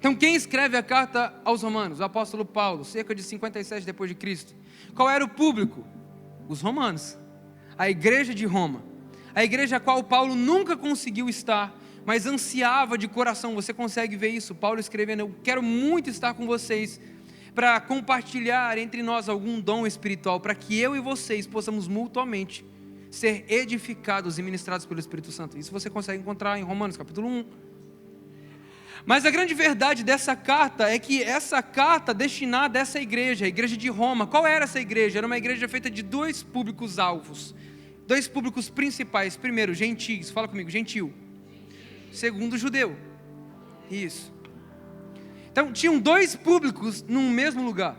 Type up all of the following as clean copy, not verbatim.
Então quem escreve a carta aos Romanos? O apóstolo Paulo, cerca de 57 depois de Cristo. Qual era o público? Os romanos, a igreja de Roma, a igreja a qual Paulo nunca conseguiu estar, mas ansiava de coração. Você consegue ver isso? Paulo escrevendo: eu quero muito estar com vocês, para compartilhar entre nós algum dom espiritual, para que eu e vocês possamos mutuamente ser edificados e ministrados pelo Espírito Santo. Isso você consegue encontrar em Romanos capítulo 1. Mas a grande verdade dessa carta é que essa carta destinada a essa igreja, a igreja de Roma, qual era essa igreja? Era uma igreja feita de dois públicos alvos, dois públicos principais. Primeiro, gentios, fala comigo, gentil. Segundo, judeu. Isso. Então, tinham dois públicos num mesmo lugar.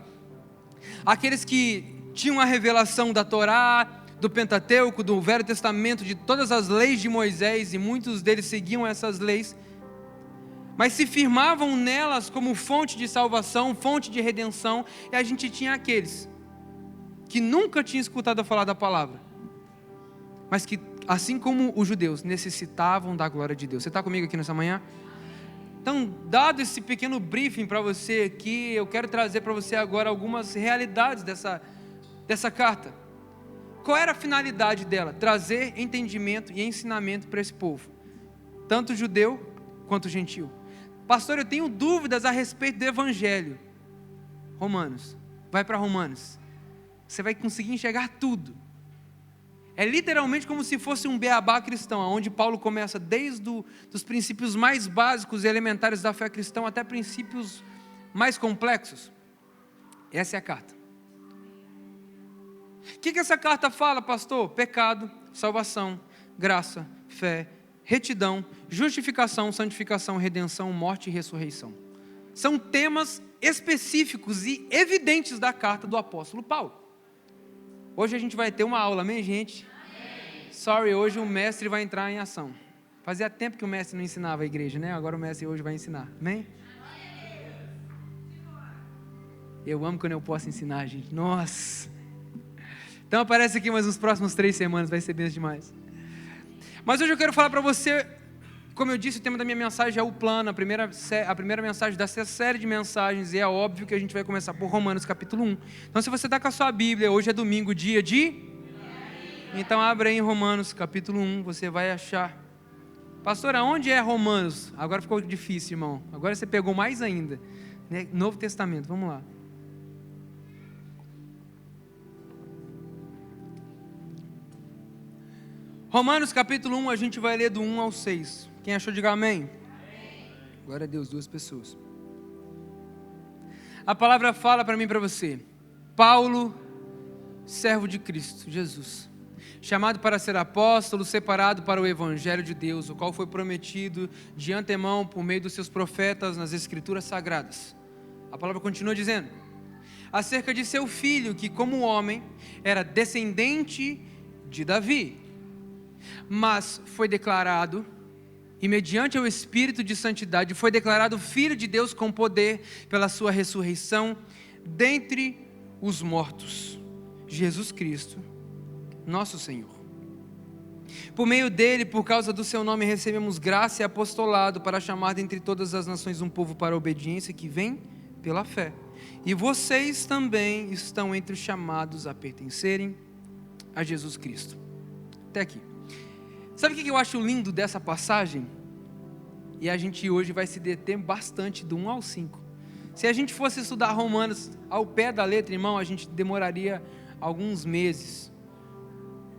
Aqueles que tinham a revelação da Torá, do Pentateuco, do Velho Testamento, de todas as leis de Moisés, e muitos deles seguiam essas leis, mas se firmavam nelas como fonte de salvação, fonte de redenção. E a gente tinha aqueles que nunca tinham escutado falar da palavra, mas que, assim como os judeus, necessitavam da glória de Deus. Você está comigo aqui nessa manhã? Então, dado esse pequeno briefing para você aqui, eu quero trazer para você agora algumas realidades dessa carta. Qual era a finalidade dela? Trazer entendimento e ensinamento para esse povo, tanto judeu quanto gentil. Pastor, eu tenho dúvidas a respeito do evangelho. Romanos, vai para Romanos, você vai conseguir enxergar tudo. É literalmente como se fosse um beabá cristão, onde Paulo começa desde os princípios mais básicos e elementares da fé cristã até princípios mais complexos. Essa é a carta. O que essa carta fala, pastor? Pecado, salvação, graça, fé, retidão, justificação, santificação, redenção, morte e ressurreição. São temas específicos e evidentes da carta do apóstolo Paulo. Hoje a gente vai ter uma aula, amém, gente? Sorry, hoje o mestre vai entrar em ação. Fazia tempo que o mestre não ensinava a igreja, né? Agora o mestre hoje vai ensinar, amém? Eu amo quando eu posso ensinar, gente. Nossa! Então aparece aqui mais nos próximos 3 semanas, vai ser bem demais. Mas hoje eu quero falar para você, como eu disse, o tema da minha mensagem é o plano, a primeira mensagem dessa série de mensagens, e é óbvio que a gente vai começar por Romanos capítulo 1. Então se você está com a sua Bíblia, hoje é domingo, dia de... Então abre aí em Romanos capítulo 1, você vai achar. Pastor, aonde é Romanos? Agora ficou difícil, irmão. Agora você pegou mais ainda, né? Novo Testamento, vamos lá. Romanos capítulo 1, a gente vai ler do 1 ao 6. Quem achou, diga amém. Amém. Glória a Deus, 2 pessoas. A palavra fala para mim e para você: Paulo, servo de Cristo Jesus, chamado para ser apóstolo, separado para o evangelho de Deus, o qual foi prometido de antemão por meio dos seus profetas nas escrituras sagradas. A palavra continua dizendo: acerca de seu filho, que como homem era descendente de Davi, mas foi declarado, e mediante o Espírito de santidade, foi declarado Filho de Deus com poder, pela sua ressurreição dentre os mortos, Jesus Cristo, nosso Senhor. Por meio dele, por causa do seu nome, recebemos graça e apostolado para chamar dentre todas as nações um povo para a obediência que vem pela fé. E vocês também estão entre os chamados a pertencerem a Jesus Cristo. Até aqui. Sabe o que eu acho lindo dessa passagem? E a gente hoje vai se deter bastante do 1 ao 5. Se a gente fosse estudar Romanos ao pé da letra, irmão, a gente demoraria alguns meses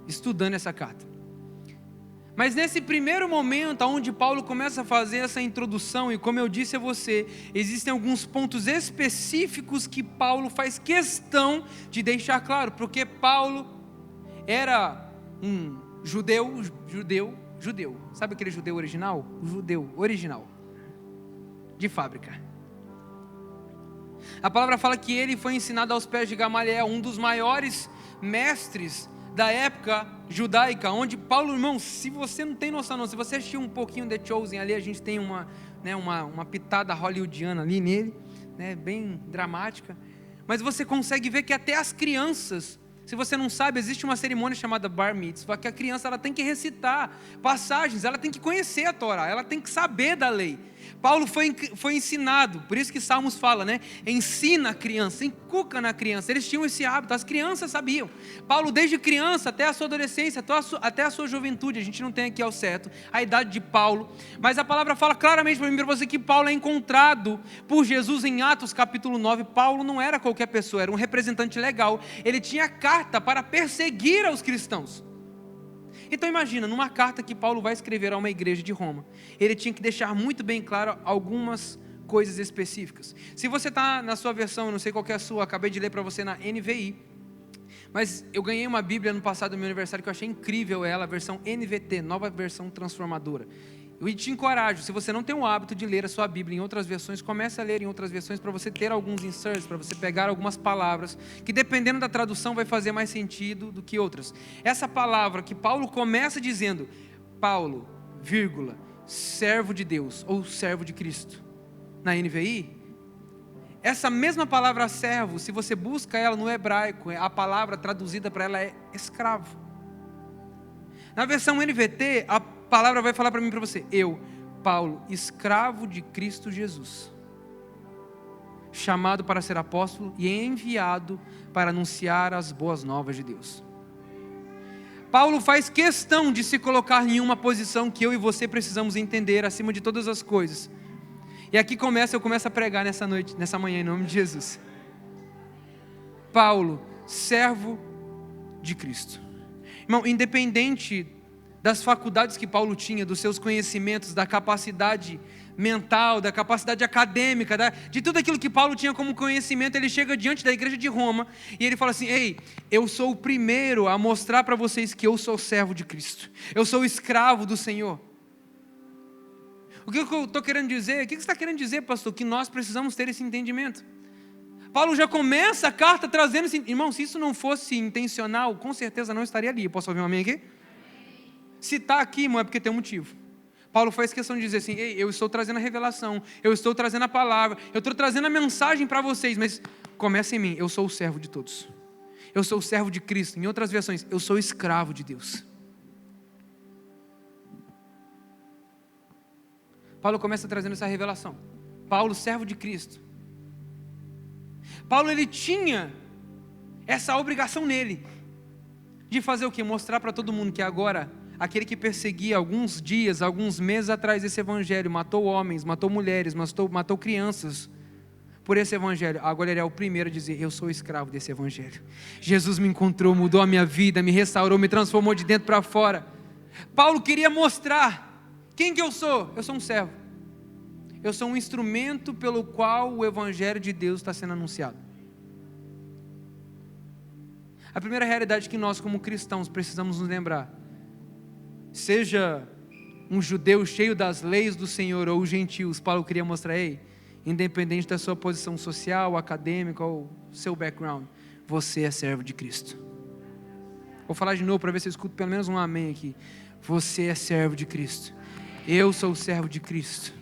estudando essa carta. Mas nesse primeiro momento, onde Paulo começa a fazer essa introdução, e como eu disse a você, existem alguns pontos específicos que Paulo faz questão de deixar claro, porque Paulo era um judeu. Sabe aquele judeu original? O judeu original, de fábrica. A palavra fala que ele foi ensinado aos pés de Gamaliel, um dos maiores mestres da época judaica, onde Paulo, irmão, se você não tem noção não, se você assistiu um pouquinho The Chosen ali, a gente tem uma pitada hollywoodiana ali nele, né, bem dramática, mas você consegue ver que até as crianças, se você não sabe, existe uma cerimônia chamada Bar Mitzvah, que a criança ela tem que recitar passagens, ela tem que conhecer a Torá, ela tem que saber da lei. Paulo foi ensinado, por isso que Salmos fala, né? Ensina a criança, inculca na criança. Eles tinham esse hábito, as crianças sabiam. Paulo, desde criança até a sua adolescência, até a sua juventude, a gente não tem aqui ao certo a idade de Paulo, mas a palavra fala claramente para mim e para você que Paulo é encontrado por Jesus em Atos capítulo 9. Paulo não era qualquer pessoa, era um representante legal. Ele tinha carta para perseguir aos cristãos. Então imagina, numa carta que Paulo vai escrever a uma igreja de Roma, ele tinha que deixar muito bem claro algumas coisas específicas. Se você está na sua versão, eu não sei qual que é a sua, acabei de ler para você na NVI, mas eu ganhei uma Bíblia no passado do meu aniversário que eu achei incrível ela, a versão NVT, nova versão transformadora. Eu te encorajo, se você não tem o hábito de ler a sua Bíblia em outras versões, comece a ler em outras versões para você ter alguns inserts, para você pegar algumas palavras, que dependendo da tradução vai fazer mais sentido do que outras. Essa palavra que Paulo começa dizendo, Paulo, vírgula, servo de Deus, ou servo de Cristo, na NVI, essa mesma palavra servo, se você busca ela no hebraico, a palavra traduzida para ela é escravo. Na versão NVT, a palavra vai falar para mim e para você, eu, Paulo, escravo de Cristo Jesus, chamado para ser apóstolo e enviado para anunciar as boas novas de Deus. Paulo faz questão de se colocar em uma posição que eu e você precisamos entender acima de todas as coisas. E aqui eu começo a pregar nessa noite, nessa manhã, em nome de Jesus. Paulo, servo de Cristo. Irmão, independente das faculdades que Paulo tinha, dos seus conhecimentos, da capacidade mental, da capacidade acadêmica, de tudo aquilo que Paulo tinha como conhecimento, ele chega diante da igreja de Roma e ele fala assim, ei, eu sou o primeiro a mostrar para vocês que eu sou servo de Cristo, eu sou escravo do Senhor. O que eu estou querendo dizer? O que você está querendo dizer, pastor? Que nós precisamos ter esse entendimento. Paulo já começa a carta trazendo esse... Irmão, se isso não fosse intencional, com certeza não estaria ali. Posso ouvir um amém aqui? Se está aqui, irmão, é porque tem um motivo. Paulo faz questão de dizer assim, ei, eu estou trazendo a revelação, eu estou trazendo a palavra, eu estou trazendo a mensagem para vocês, mas começa em mim, eu sou o servo de todos. Eu sou o servo de Cristo. Em outras versões, eu sou escravo de Deus. Paulo começa trazendo essa revelação. Paulo, servo de Cristo. Paulo, ele tinha essa obrigação nele, de fazer o quê? Mostrar para todo mundo que agora, aquele que perseguia alguns dias, alguns meses atrás esse evangelho, matou homens, matou mulheres, matou crianças, por esse evangelho, agora ele é o primeiro a dizer, eu sou escravo desse evangelho. Jesus me encontrou, mudou a minha vida, me restaurou, me transformou de dentro para fora. Paulo queria mostrar, quem que eu sou? Eu sou um servo. Eu sou um instrumento pelo qual o evangelho de Deus está sendo anunciado. A primeira realidade que nós como cristãos precisamos nos lembrar, seja um judeu cheio das leis do Senhor ou gentios, Paulo queria mostrar, ei, independente da sua posição social, acadêmica ou seu background, você é servo de Cristo. Vou falar de novo para ver se eu escuto pelo menos um amém aqui. Você é servo de Cristo. Eu sou o servo de Cristo.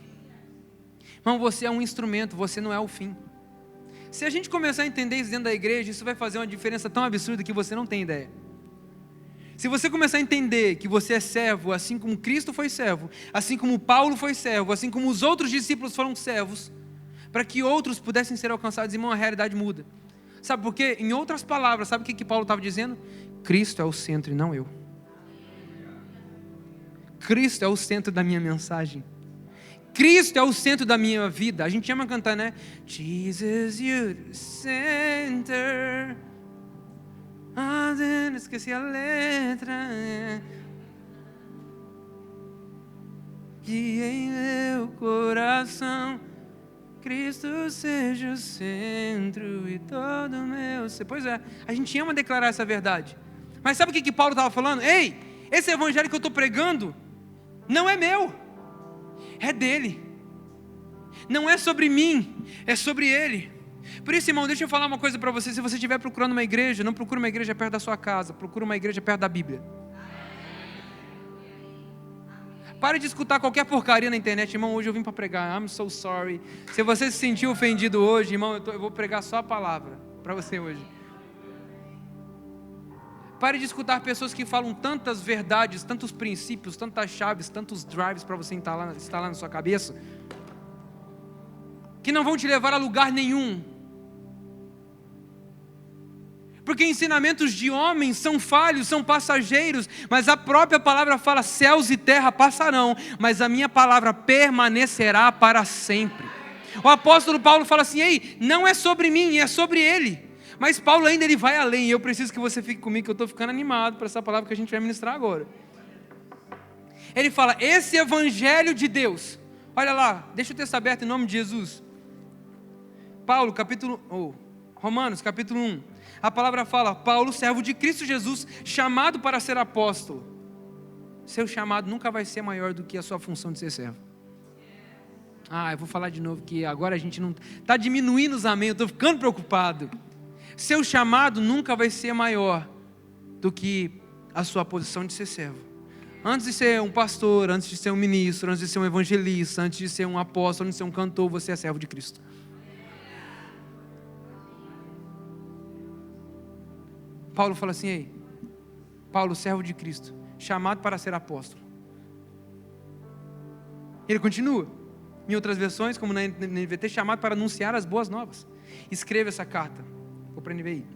Irmão, você é um instrumento, você não é o fim. Se a gente começar a entender isso dentro da igreja, isso vai fazer uma diferença tão absurda que você não tem ideia. Se você começar a entender que você é servo, assim como Cristo foi servo, assim como Paulo foi servo, assim como os outros discípulos foram servos, para que outros pudessem ser alcançados, irmão, a realidade muda. Sabe por quê? Em outras palavras, sabe o que Paulo estava dizendo? Cristo é o centro e não eu. Cristo é o centro da minha mensagem. Cristo é o centro da minha vida. A gente ama cantar, né? Jesus, you're the center. Esqueci a letra. Que em meu coração Cristo seja o centro e todo meu ser. Pois é, a gente ama declarar essa verdade. Mas sabe o que Paulo estava falando? Ei, esse evangelho que eu estou pregando não é meu, é dele. Não é sobre mim, é sobre ele. Por isso, irmão, deixa eu falar uma coisa para você. Se você estiver procurando uma igreja, não procure uma igreja perto da sua casa, procure uma igreja perto da Bíblia. Pare de escutar qualquer porcaria na internet. Irmão, hoje eu vim para pregar, I'm so sorry. Se você se sentiu ofendido hoje, irmão, eu vou pregar só a palavra para você hoje. Pare de escutar pessoas que falam tantas verdades, tantos princípios, tantas chaves, tantos drives para você instalar na sua cabeça. que não vão te levar a lugar nenhum. Porque ensinamentos de homens são falhos, são passageiros, mas a própria palavra fala: céus e terra passarão, mas a minha palavra permanecerá para sempre. O apóstolo Paulo fala assim: ei, não é sobre mim, é sobre ele. Mas Paulo ainda ele vai além, e eu preciso que você fique comigo, que eu estou ficando animado para essa palavra que a gente vai ministrar agora. Ele fala: esse evangelho de Deus, olha lá, deixa o texto aberto em nome de Jesus. Romanos capítulo 1, a palavra fala: Paulo, servo de Cristo Jesus, chamado para ser apóstolo. Seu chamado nunca vai ser maior do que a sua função de ser servo. Eu vou falar de novo, que agora a gente não está diminuindo os amém, eu estou ficando preocupado. Seu chamado nunca vai ser maior do que a sua posição de ser servo. Antes de ser um pastor, antes de ser um ministro, antes de ser um evangelista, antes de ser um apóstolo, antes de ser um cantor, você é servo de Cristo. Paulo fala assim: ei, Paulo, servo de Cristo, chamado para ser apóstolo. Ele continua, em outras versões, como na NVT, chamado para anunciar as boas novas. Escreva essa carta, vou para a NVI.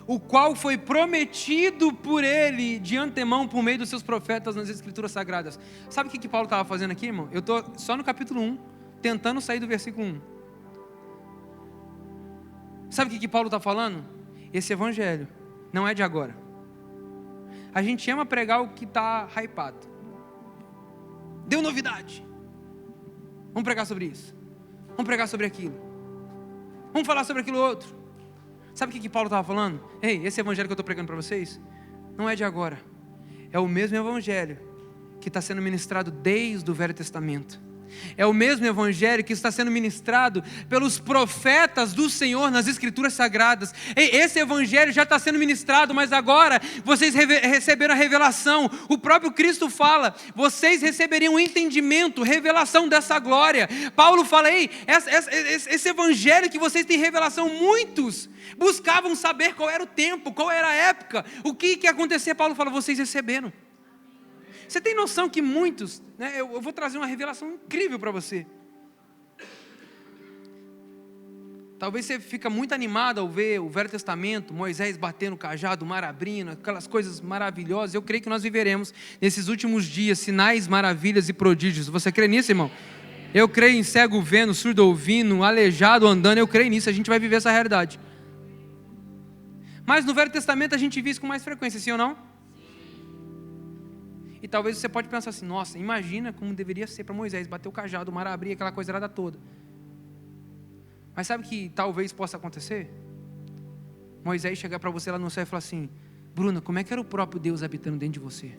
O qual foi prometido por ele de antemão por meio dos seus profetas nas escrituras sagradas. Sabe o que Paulo estava fazendo aqui, irmão? Eu estou só no capítulo 1, tentando sair do versículo 1. Sabe o que Paulo está falando? Esse evangelho não é de agora. A gente ama pregar o que está hypado. Deu novidade. Vamos pregar sobre isso. Vamos pregar sobre aquilo. Vamos falar sobre aquilo outro. Sabe o que Paulo estava falando? Ei, esse evangelho que eu estou pregando para vocês não é de agora. É o mesmo evangelho que está sendo ministrado desde o Velho Testamento. É o mesmo evangelho que está sendo ministrado pelos profetas do Senhor nas escrituras sagradas. Esse evangelho já está sendo ministrado, mas agora vocês receberam a revelação. O próprio Cristo fala: vocês receberiam o entendimento, revelação dessa glória. Paulo fala: ei, esse evangelho que vocês têm revelação, muitos buscavam saber qual era o tempo, qual era a época, o que ia acontecer. Paulo fala: vocês receberam. Você tem noção que muitos, né, eu vou trazer uma revelação incrível para você. Talvez você fica muito animado ao ver o Velho Testamento, Moisés batendo o cajado, o mar abrindo, aquelas coisas maravilhosas. Eu creio que nós viveremos nesses últimos dias sinais, maravilhas e prodígios. Você crê nisso, irmão? Eu creio em cego vendo, surdo ouvindo, aleijado andando. Eu creio nisso, a gente vai viver essa realidade. Mas no Velho Testamento a gente vê isso com mais frequência, sim ou não? E talvez você pode pensar assim: nossa, imagina como deveria ser para Moisés bater o cajado, o mar abrir, aquela coisa toda. Mas sabe o que talvez possa acontecer? Moisés chegar para você lá no céu e falar assim: Bruna, como é que era o próprio Deus habitando dentro de você?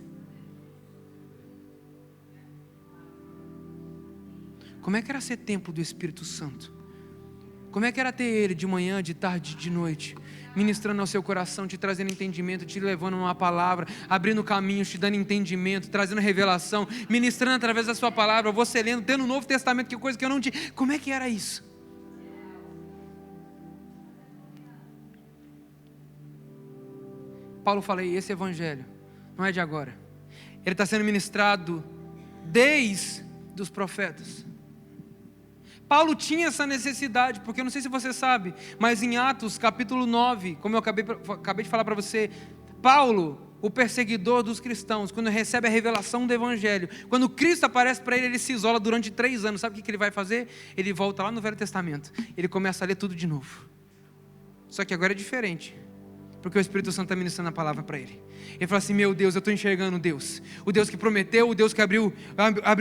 Como é que era ser templo do Espírito Santo? Como é que era ter Ele de manhã, de tarde, de noite, ministrando ao seu coração, te trazendo entendimento, te levando uma palavra, abrindo caminhos, te dando entendimento, trazendo revelação, ministrando através da sua palavra, você lendo, tendo o Novo Testamento, que coisa que eu não tinha. Como é que era isso? Paulo fala: esse evangelho não é de agora. Ele está sendo ministrado desde os profetas. Paulo tinha essa necessidade, porque eu não sei se você sabe, mas em Atos capítulo 9, como eu acabei de falar para você, Paulo, o perseguidor dos cristãos, quando recebe a revelação do evangelho, quando Cristo aparece para ele, ele se isola durante 3 anos. Sabe o que ele vai fazer? Ele volta lá no Velho Testamento, ele começa a ler tudo de novo. Só que agora é diferente, porque o Espírito Santo está ministrando a palavra para ele. Ele fala assim: meu Deus, eu estou enxergando Deus, o Deus que prometeu, o Deus que abriu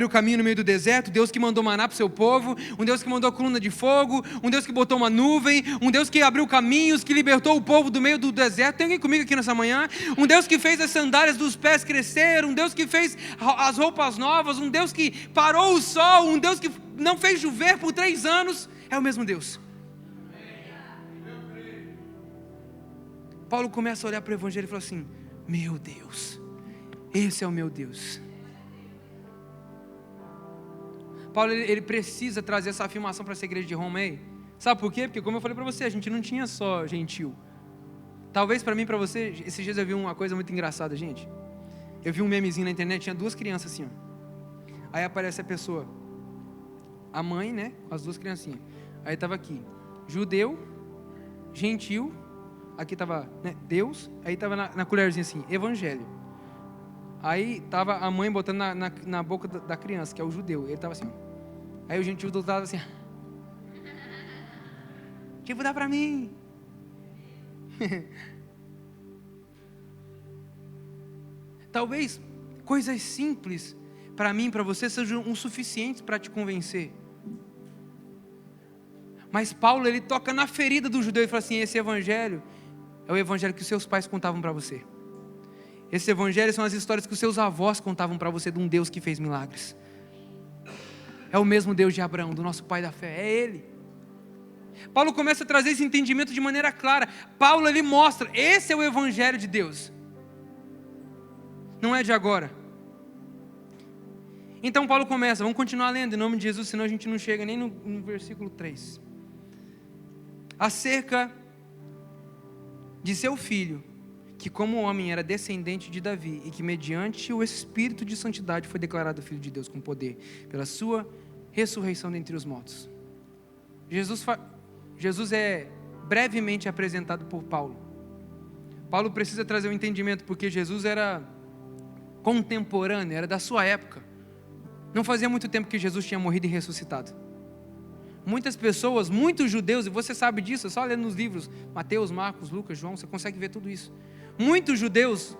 o caminho no meio do deserto, o Deus que mandou maná para o seu povo, um Deus que mandou a coluna de fogo, um Deus que botou uma nuvem, um Deus que abriu caminhos, que libertou o povo do meio do deserto. Tem alguém comigo aqui nessa manhã? Um Deus que fez as sandálias dos pés crescer, um Deus que fez as roupas novas, um Deus que parou o sol, um Deus que não fez chover por 3 anos. É o mesmo Deus. Paulo começa a olhar para o evangelho e fala assim: meu Deus, esse é o meu Deus. Paulo ele precisa trazer essa afirmação para essa igreja de Roma aí. Sabe por quê? Porque, como eu falei para você, a gente não tinha só gentil. Talvez para mim e para você, esses dias eu vi uma coisa muito engraçada, gente. Eu vi um memezinho na internet, tinha 2 crianças assim, ó. Aí aparece a pessoa: a mãe, né, com as 2 criancinhas. Aí estava aqui, judeu, gentil, aqui estava, né, Deus, aí estava na colherzinha assim, evangelho. Aí estava a mãe botando na boca da criança, que é o judeu, ele estava assim. Aí o gentil do outro lado assim, tipo, dá para mim. Talvez coisas simples para mim, para você, sejam o suficientes para te convencer. Mas Paulo, ele toca na ferida do judeu e fala assim: esse evangelho é o evangelho que os seus pais contavam para você. Esse evangelho são as histórias que os seus avós contavam para você de um Deus que fez milagres. É o mesmo Deus de Abraão, do nosso pai da fé, é Ele. Paulo começa a trazer esse entendimento de maneira clara. Paulo, ele mostra, esse é o evangelho de Deus. Não é de agora. Então Paulo começa, vamos continuar lendo em nome de Jesus, senão a gente não chega nem no versículo 3. Acerca de seu filho, que como homem era descendente de Davi, e que mediante o Espírito de Santidade foi declarado Filho de Deus com poder, pela sua ressurreição dentre os mortos. Jesus é brevemente apresentado por Paulo. Paulo precisa trazer um entendimento, porque Jesus era contemporâneo, era da sua época. Não fazia muito tempo que Jesus tinha morrido e ressuscitado. Muitas pessoas, muitos judeus, e você sabe disso, é só ler nos livros, Mateus, Marcos, Lucas, João, você consegue ver tudo isso. Muitos judeus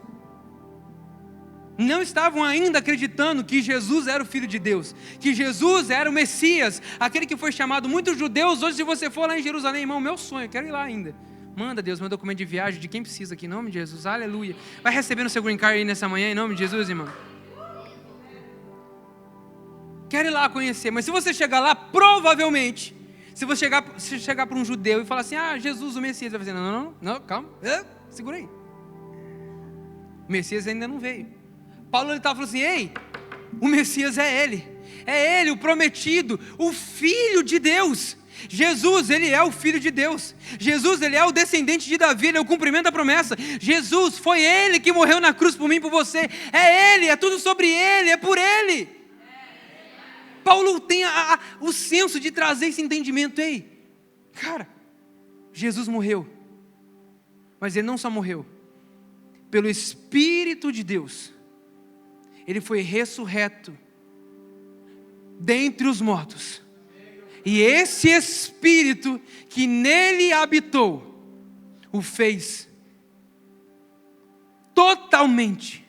não estavam ainda acreditando que Jesus era o Filho de Deus, que Jesus era o Messias, aquele que foi chamado. Muitos judeus, hoje se você for lá em Jerusalém, irmão, meu sonho, eu quero ir lá ainda. Manda Deus meu documento de viagem, de quem precisa aqui, em nome de Jesus, aleluia. Vai receber no seu green card aí nessa manhã, em nome de Jesus, irmão. Quero ir lá conhecer, mas se você chegar lá, provavelmente, se você chegar para um judeu e falar assim: Jesus, o Messias, vai dizer: não, calma, segura aí. O Messias ainda não veio. Paulo, ele estava falando assim: ei, o Messias é ele, o prometido, o Filho de Deus. Jesus, ele é o Filho de Deus. Jesus, ele é o descendente de Davi, ele é o cumprimento da promessa. Jesus, foi ele que morreu na cruz por mim e por você. É ele, é tudo sobre ele, é por ele. Paulo tem o senso de trazer esse entendimento. Ei, cara, Jesus morreu, mas ele não só morreu, pelo Espírito de Deus, ele foi ressurreto dentre os mortos, e esse Espírito que nele habitou, o fez totalmente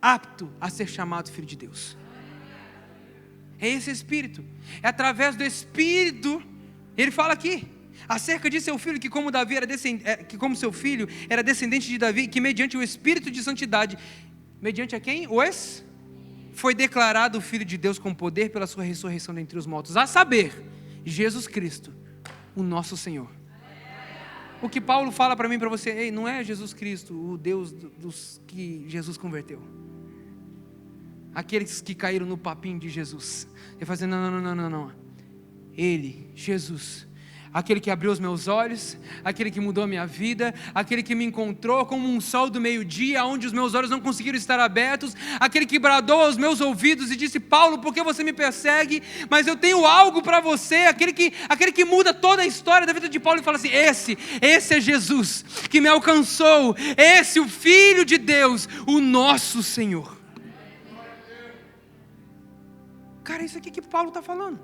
apto a ser chamado Filho de Deus. É esse Espírito, é através do Espírito. Ele fala aqui, acerca de seu filho, que como Davi era que como seu filho era descendente de Davi, que mediante o Espírito de Santidade, mediante a quem? Foi declarado o Filho de Deus com poder pela sua ressurreição dentre os mortos, a saber, Jesus Cristo, o nosso Senhor. O que Paulo fala para mim e para você: ei, não é Jesus Cristo, o Deus dos que Jesus converteu, aqueles que caíram no papinho de Jesus. Ele fala assim: não. Ele, Jesus, aquele que abriu os meus olhos, aquele que mudou a minha vida, aquele que me encontrou como um sol do meio-dia, onde os meus olhos não conseguiram estar abertos, aquele que bradou aos meus ouvidos e disse: Paulo, por que você me persegue? Mas eu tenho algo para você. Aquele que muda toda a história da vida de Paulo, e fala assim: esse é Jesus que me alcançou, esse, o Filho de Deus, o nosso Senhor. Cara, isso aqui que Paulo está falando.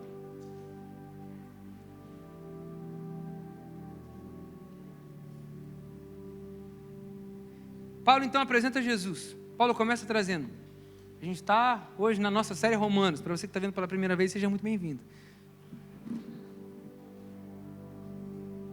Paulo então apresenta Jesus. Paulo começa trazendo. A gente está hoje na nossa série Romanos. Para você que está vendo pela primeira vez, seja muito bem-vindo.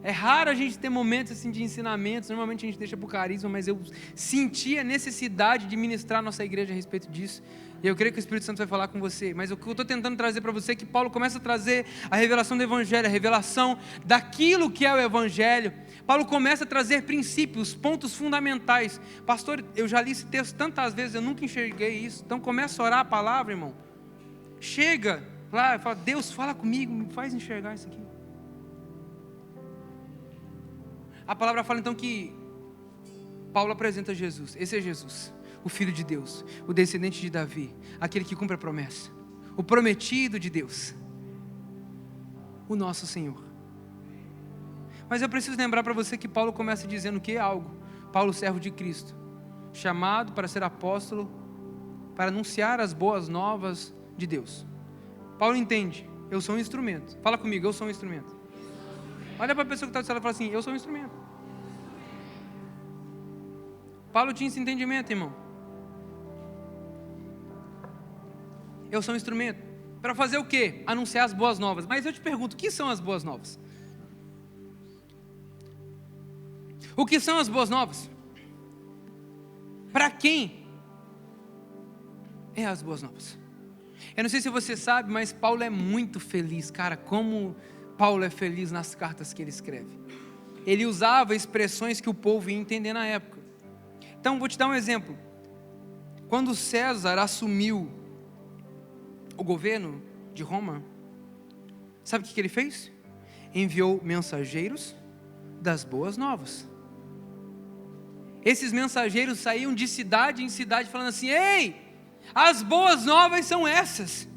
É raro a gente ter momentos assim de ensinamentos. Normalmente a gente deixa para o carisma, mas eu senti a necessidade de ministrar a nossa igreja a respeito disso. E eu creio que o Espírito Santo vai falar com você. Mas o que eu estou tentando trazer para você é que Paulo começa a trazer a revelação do Evangelho, a revelação daquilo que é o Evangelho. Paulo começa a trazer princípios, pontos fundamentais. Pastor, eu já li esse texto tantas vezes, eu nunca enxerguei isso. Então começa a orar a palavra, irmão. Chega lá e fala: Deus, fala comigo, me faz enxergar isso aqui. A palavra fala então que Paulo apresenta Jesus. Esse é Jesus, o Filho de Deus, o descendente de Davi, aquele que cumpre a promessa, o prometido de Deus. o nosso Senhor. Mas eu preciso lembrar para você que Paulo começa dizendo que é algo. Paulo, servo de Cristo, chamado para ser apóstolo, para anunciar as boas novas de Deus. Paulo entende, eu sou um instrumento. Fala comigo, eu sou um instrumento. Olha para a pessoa que está do seu lado e fala assim, eu sou um instrumento. Paulo tinha esse entendimento, irmão. Eu sou um instrumento. Para fazer o quê? Anunciar as boas novas. Mas eu te pergunto, o que são as boas novas? O que são as boas novas? Para quem é as boas novas? Eu não sei se você sabe, mas Paulo é muito feliz, cara. Como Paulo é feliz nas cartas que ele escreve. Ele usava expressões que o povo ia entender na época. Então, vou te dar um exemplo. Quando César assumiu o governo de Roma, sabe o que ele fez? Enviou mensageiros das boas novas. Esses mensageiros saíam de cidade em cidade falando assim, ei, as boas novas são essas.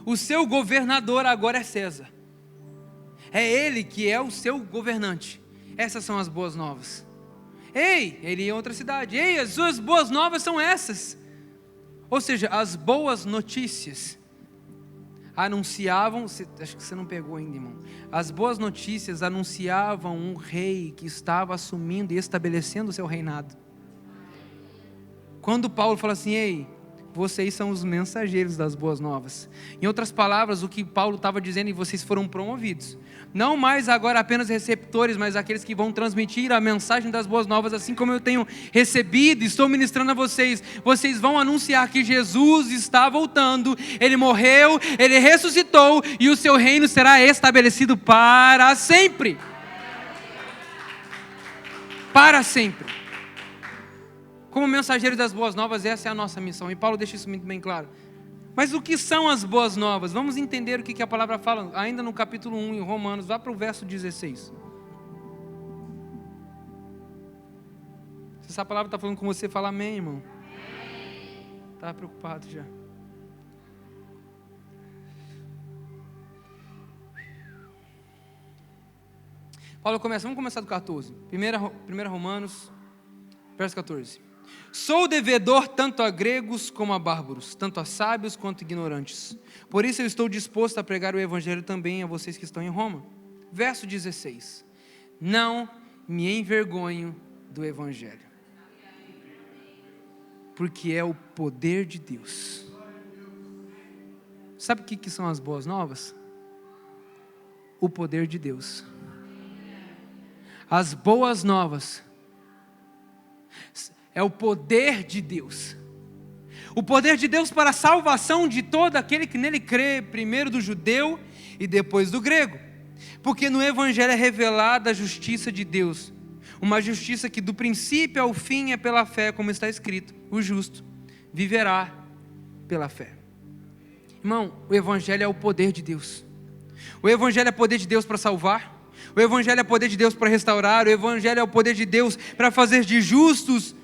O seu governador agora é César. É ele que é o seu governante. Essas são as boas novas. Ei, ele ia em outra cidade. Ei, as suas boas novas são essas. Ou seja, as boas notícias anunciavam, acho que você não pegou ainda, irmão. As boas notícias anunciavam um rei que estava assumindo e estabelecendo o seu reinado. Quando Paulo fala assim, ei, vocês são os mensageiros das boas novas. Em outras palavras, o que Paulo estava dizendo, e vocês foram promovidos. Não mais agora apenas receptores, mas aqueles que vão transmitir a mensagem das boas novas, assim como eu tenho recebido e estou ministrando a vocês. Vocês vão anunciar que Jesus está voltando, Ele morreu, Ele ressuscitou e o seu reino será estabelecido para sempre. Para sempre. Como mensageiros das boas novas, essa é a nossa missão. E Paulo deixa isso muito bem claro. Mas o que são as boas novas? Vamos entender o que a palavra fala, ainda no capítulo 1, em Romanos. Vá para o verso 16. Se essa palavra está falando com você, fala amém, irmão. Está preocupado já. Paulo começa, vamos começar do 14. 1 Romanos, verso 14. Sou devedor tanto a gregos como a bárbaros, tanto a sábios quanto ignorantes. Por isso eu estou disposto a pregar o evangelho também a vocês que estão em Roma. Verso 16. Não me envergonho do evangelho, porque é o poder de Deus. Sabe o que são as boas novas? O poder de Deus. As boas novas é o poder de Deus. O poder de Deus para a salvação de todo aquele que nele crê, primeiro do judeu e depois do grego. Porque no evangelho é revelada a justiça de Deus. Uma justiça que do princípio ao fim é pela fé, como está escrito. O justo viverá pela fé. Irmão, o evangelho é o poder de Deus. O evangelho é o poder de Deus para salvar. O evangelho é o poder de Deus para restaurar. O evangelho é o poder de Deus para fazer de justos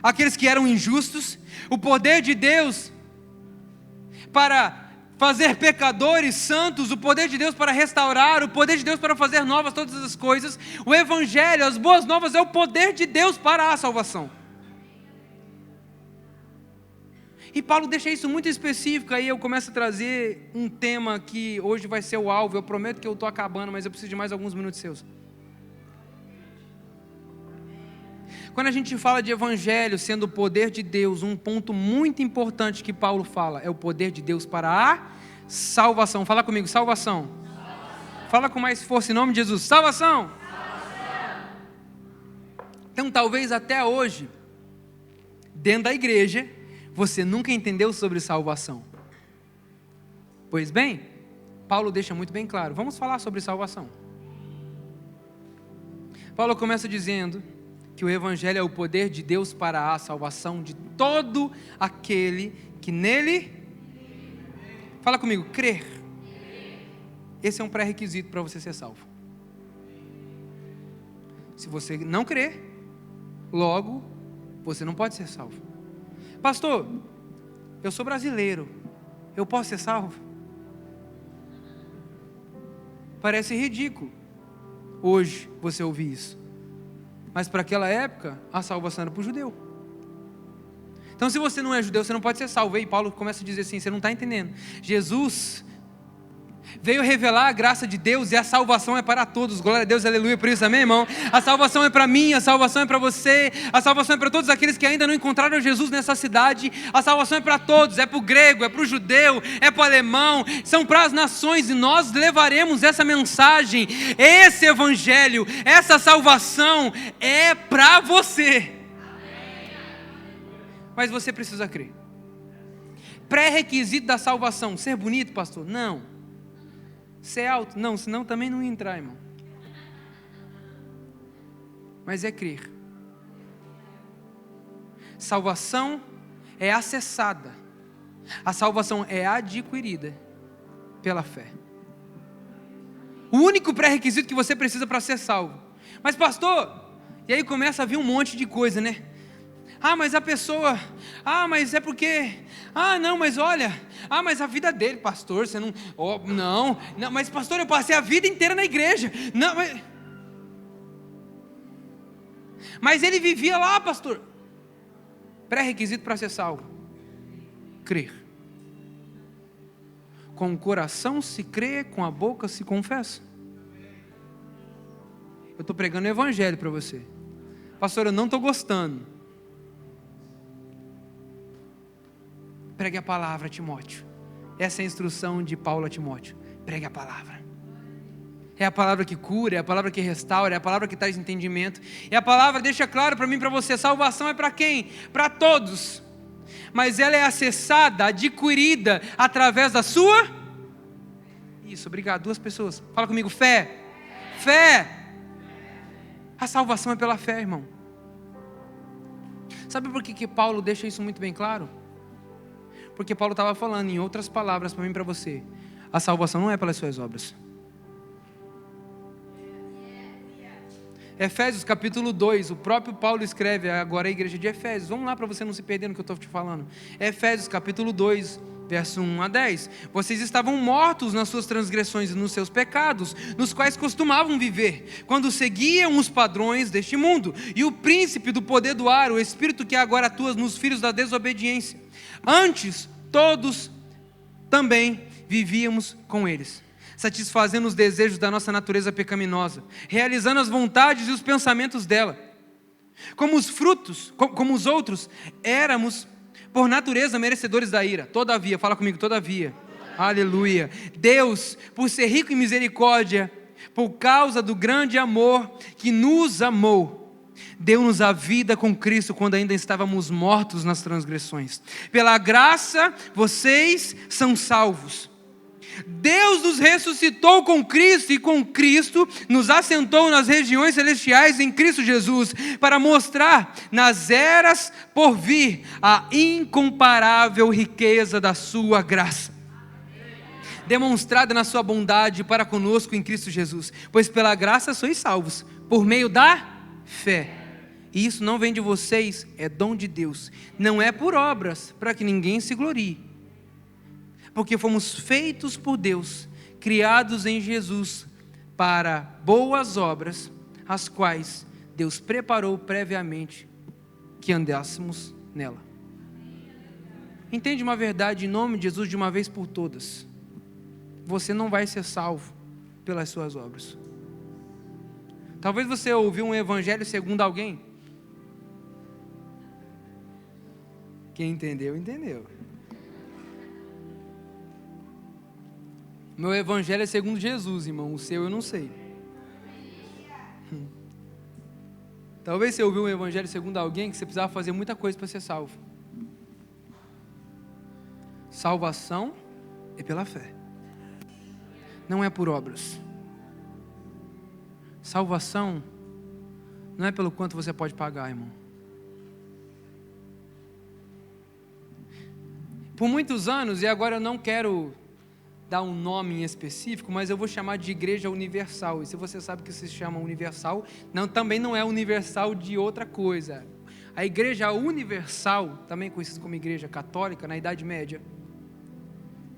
aqueles que eram injustos. O poder de Deus para fazer pecadores santos. O poder de Deus para restaurar. O poder de Deus para fazer novas todas as coisas. O evangelho, as boas novas, é o poder de Deus para a salvação. E Paulo deixa isso muito específico. Aí eu começo a trazer um tema que hoje vai ser o alvo. Eu prometo que eu estou acabando, mas eu preciso de mais alguns minutos seus. Quando a gente fala de evangelho sendo o poder de Deus, um ponto muito importante que Paulo fala é o poder de Deus para a salvação. Fala comigo, salvação. Fala com mais força em nome de Jesus, salvação. Então talvez até hoje, dentro da igreja, você nunca entendeu sobre salvação. Pois bem, Paulo deixa muito bem claro. Vamos falar sobre salvação. Paulo começa dizendo que o evangelho é o poder de Deus para a salvação de todo aquele que nele, fala comigo, crer. Esse é um pré-requisito para você ser salvo. Se você não crer, logo você não pode ser salvo. Pastor, eu sou brasileiro, eu posso ser salvo? Parece ridículo hoje você ouvir isso. Mas para aquela época, a salvação era para o judeu. Então se você não é judeu, você não pode ser salvo. E Paulo começa a dizer assim, você não está entendendo. Jesus veio revelar a graça de Deus e a salvação é para todos. Glória a Deus, aleluia por isso, amém, irmão? A salvação é para mim, a salvação é para você, a salvação é para todos aqueles que ainda não encontraram Jesus nessa cidade. A salvação é para todos, é para o grego, é para o judeu, é para o alemão, são para as nações, e nós levaremos essa mensagem, esse evangelho, essa salvação é para você. Mas você precisa crer. Pré-requisito da salvação, ser bonito, pastor? Não. Ser alto? Não, senão também não ia entrar, irmão. Mas é crer. Salvação é acessada. A salvação é adquirida pela fé. O único pré-requisito que você precisa para ser salvo. Mas pastor, e aí começa a vir um monte de coisa, né? Mas a pessoa, mas é porque, não, mas olha, mas a vida dele, pastor, você não, não, mas pastor, eu passei a vida inteira na igreja, não, mas ele vivia lá, pastor. Pré-requisito para ser salvo: crer. Com o coração se crê, com a boca se confessa. Eu estou pregando o evangelho para você. Pastor, eu não estou gostando. Pregue a palavra, Timóteo. Essa é a instrução de Paulo a Timóteo. Pregue a palavra. É a palavra que cura, é a palavra que restaura, é a palavra que traz entendimento. E a palavra deixa claro para mim e para você: salvação é para quem? Para todos. Mas ela é acessada, adquirida através da sua... Isso, obrigado. 2 pessoas. Fala comigo, fé. Fé. A salvação é pela fé, irmão. Sabe por que Paulo deixa isso muito bem claro? Porque Paulo estava falando em outras palavras para mim e para você: a salvação não é pelas suas obras. Efésios capítulo 2, o próprio Paulo escreve agora a igreja de Efésios. Vamos lá para você não se perder no que eu estou te falando. Efésios capítulo 2, verso 1 a 10. Vocês estavam mortos nas suas transgressões e nos seus pecados, nos quais costumavam viver, quando seguiam os padrões deste mundo, e o príncipe do poder do ar, o espírito que agora atua nos filhos da desobediência. Antes, todos também vivíamos com eles, satisfazendo os desejos da nossa natureza pecaminosa, realizando as vontades e os pensamentos dela. Como os outros, éramos por natureza merecedores da ira. Todavia, fala comigo, todavia. Aleluia. Deus, por ser rico em misericórdia, por causa do grande amor que nos amou, deu-nos a vida com Cristo quando ainda estávamos mortos nas transgressões. Pela graça, vocês são salvos. Deus nos ressuscitou com Cristo e com Cristo nos assentou nas regiões celestiais em Cristo Jesus, para mostrar nas eras por vir a incomparável riqueza da sua graça, demonstrada na sua bondade para conosco em Cristo Jesus. Pois pela graça sois salvos, por meio da fé. E isso não vem de vocês, é dom de Deus. Não é por obras, para que ninguém se glorie. Porque fomos feitos por Deus, criados em Jesus, para boas obras, as quais Deus preparou previamente que andássemos nela. Entende uma verdade em nome de Jesus de uma vez por todas: você não vai ser salvo pelas suas obras. Talvez você ouviu um evangelho segundo alguém. Quem entendeu, entendeu. Meu evangelho é segundo Jesus, irmão. O seu eu não sei. Talvez você ouviu um evangelho segundo alguém que você precisava fazer muita coisa para ser salvo. Salvação é pela fé. Não é por obras. Salvação não é pelo quanto você pode pagar, irmão. Por muitos anos, e agora eu não quero dar um nome em específico, mas eu vou chamar de Igreja Universal. E se você sabe que se chama Universal, também não é universal de outra coisa. A Igreja Universal, também conhecida como Igreja Católica, na Idade Média,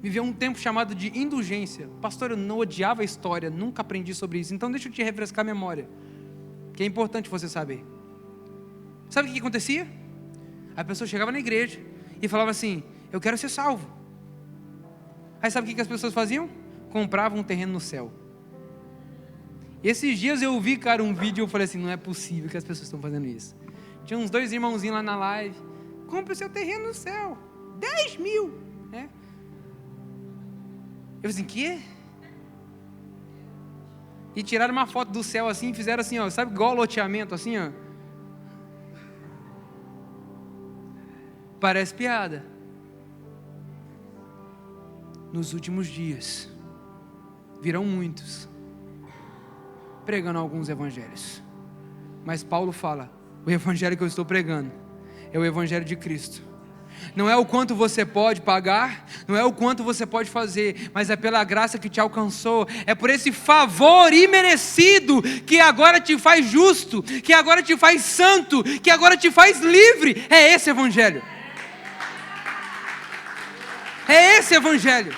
viveu um tempo chamado de indulgência. Pastor, eu não odiava a história, nunca aprendi sobre isso. Então deixa eu te refrescar a memória, que é importante você saber. Sabe o que acontecia? A pessoa chegava na igreja e falava assim: eu quero ser salvo. Aí sabe o que as pessoas faziam? Compravam um terreno no céu. E esses dias eu vi, cara, um vídeo e eu falei assim: não é possível que as pessoas estão fazendo isso. Tinha uns 2 irmãozinhos lá na live: compre o seu terreno no céu, 10 mil, né? Eu falei assim: quê? E tiraram uma foto do céu assim, fizeram assim, ó, sabe, igual loteamento assim, ó. Parece piada. Nos últimos dias virão muitos pregando alguns evangelhos, mas Paulo fala: o evangelho que eu estou pregando é o evangelho de Cristo. Não é o quanto você pode pagar, não é o quanto você pode fazer, mas é pela graça que te alcançou, é por esse favor imerecido que agora te faz justo, que agora te faz santo, que agora te faz livre. É esse evangelho. É esse evangelho.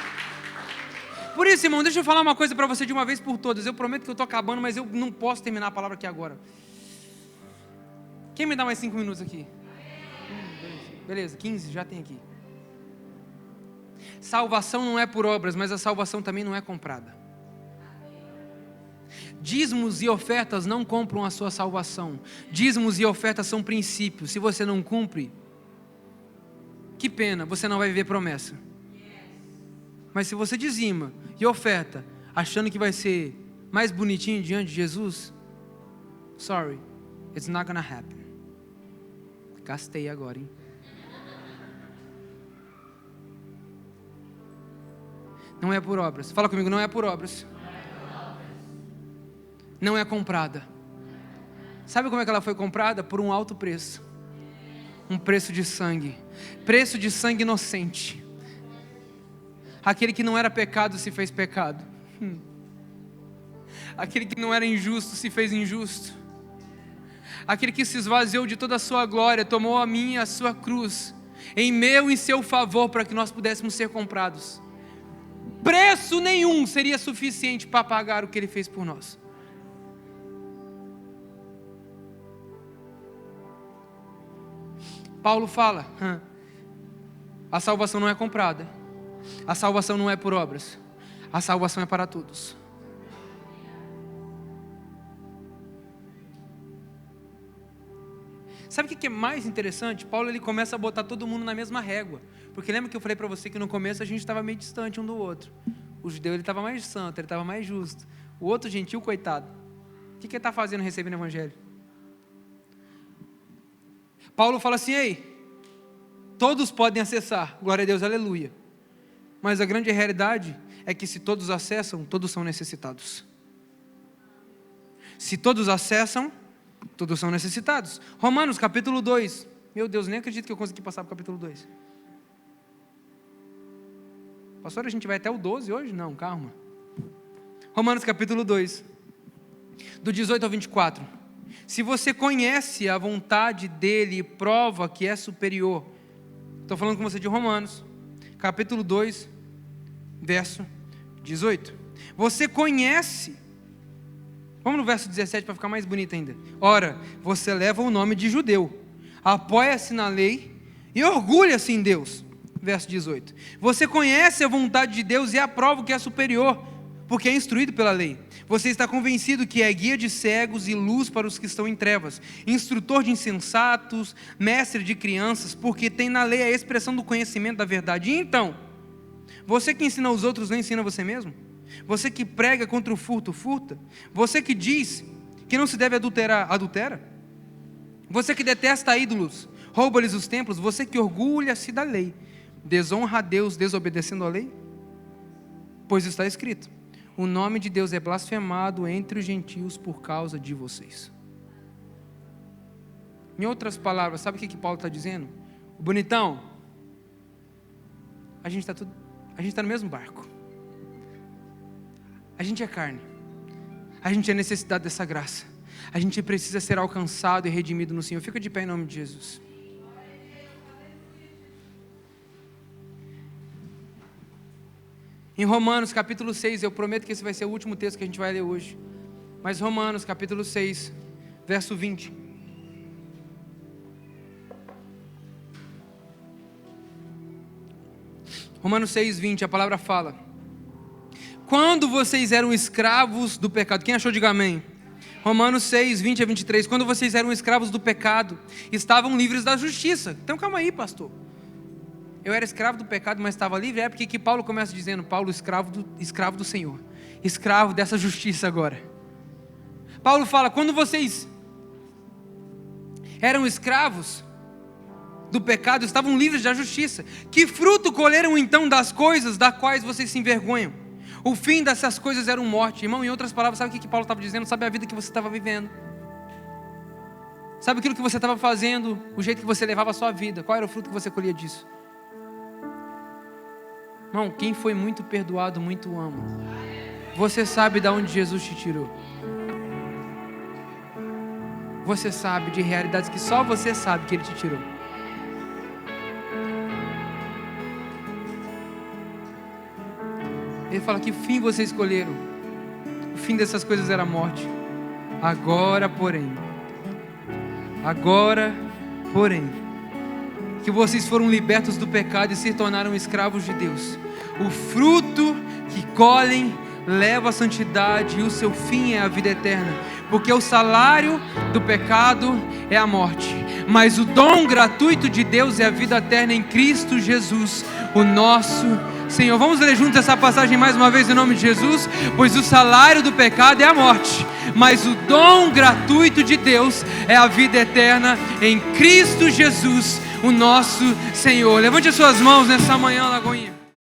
Por isso, irmão, deixa eu falar uma coisa para você de uma vez por todas. Eu prometo que eu estou acabando, mas eu não posso terminar a palavra aqui agora. Quem me dá mais 5 minutos aqui? Beleza, 15, já tem aqui. Salvação não é por obras, mas a salvação também não é comprada. Dízimos e ofertas não compram a sua salvação. Dízimos e ofertas são princípios. Se você não cumpre, que pena, você não vai viver promessa. Mas se você dizima e oferta, achando que vai ser mais bonitinho diante de Jesus, sorry, it's not gonna happen. Gastei agora, hein? Não é por obras. Fala comigo, não é por obras. Não é comprada. Sabe como é que ela foi comprada? Por um alto preço. Um preço de sangue. Preço de sangue inocente. Aquele que não era pecado se fez pecado. Aquele que não era injusto se fez injusto. Aquele que se esvaziou de toda a sua glória, tomou a minha e a sua cruz, em meu e em seu favor, para que nós pudéssemos ser comprados. Preço nenhum seria suficiente para pagar o que Ele fez por nós. Paulo fala: a salvação não é comprada. A salvação não é por obras. A salvação é para todos. Sabe o que é mais interessante? Paulo ele começa a botar todo mundo na mesma régua. Porque lembra que eu falei para você que no começo a gente estava meio distante um do outro. O judeu ele estava mais santo, ele estava mais justo. O outro gentil, coitado, o que ele está fazendo recebendo o evangelho? Paulo fala assim: ei, todos podem acessar, glória a Deus, aleluia. Mas a grande realidade é que se todos acessam, todos são necessitados. Se todos acessam, todos são necessitados. Romanos capítulo 2. Meu Deus, nem acredito que eu consegui passar para o capítulo 2. Pastor, a gente vai até o 12 hoje? Não, calma. Romanos capítulo 2, do 18 ao 24. Se você conhece a vontade dele e prova que é superior. Estou falando com você de Romanos capítulo 2, verso 18. Você conhece. Vamos no verso 17 para ficar mais bonito ainda. Ora, você leva o nome de judeu, apoia-se na lei e orgulha-se em Deus. Verso 18. Você conhece a vontade de Deus e aprova o que é superior, porque é instruído pela lei. Você está convencido que é guia de cegos e luz para os que estão em trevas, instrutor de insensatos, mestre de crianças, porque tem na lei a expressão do conhecimento da verdade. E então, você que ensina aos outros, não ensina você mesmo? Você que prega contra o furto, furta? Você que diz que não se deve adulterar, adultera? Você que detesta ídolos, rouba-lhes os templos? Você que orgulha-se da lei, desonra a Deus desobedecendo a lei? Pois está escrito: o nome de Deus é blasfemado entre os gentios por causa de vocês. Em outras palavras, sabe o que Paulo está dizendo? Bonitão, a gente está no mesmo barco. A gente é carne. A gente é necessidade dessa graça. A gente precisa ser alcançado e redimido no Senhor. Fica de pé em nome de Jesus. Em Romanos capítulo 6, eu prometo que esse vai ser o último texto que a gente vai ler hoje. Mas Romanos capítulo 6, verso 20. Romanos 6, 20, a palavra fala: quando vocês eram escravos do pecado, quem achou, diga amém. Romanos 6, 20 a 23, quando vocês eram escravos do pecado, estavam livres da justiça. Então calma aí, pastor. Eu era escravo do pecado, mas estava livre? É porque que Paulo começa dizendo, Paulo escravo do Senhor, escravo dessa justiça agora. Paulo fala, quando vocês eram escravos do pecado, estavam livres da justiça. Que fruto colheram então das coisas das quais vocês se envergonham? O fim dessas coisas era morte. Irmão, em outras palavras, sabe o que Paulo estava dizendo? Sabe a vida que você estava vivendo? Sabe aquilo que você estava fazendo? O jeito que você levava a sua vida? Qual era o fruto que você colhia disso? Irmão, quem foi muito perdoado, muito ama. Você sabe de onde Jesus te tirou. Você sabe de realidades que só você sabe que Ele te tirou. Ele fala, que fim vocês escolheram? O fim dessas coisas era a morte. Agora, porém, que vocês foram libertos do pecado e se tornaram escravos de Deus. O fruto que colhem leva à santidade e o seu fim é a vida eterna. Porque o salário do pecado é a morte, mas o dom gratuito de Deus é a vida eterna em Cristo Jesus, o nosso Senhor. Vamos ler juntos essa passagem mais uma vez em nome de Jesus? Pois o salário do pecado é a morte, mas o dom gratuito de Deus é a vida eterna em Cristo Jesus, o nosso Senhor. Levante as suas mãos nessa manhã, Lagoinha.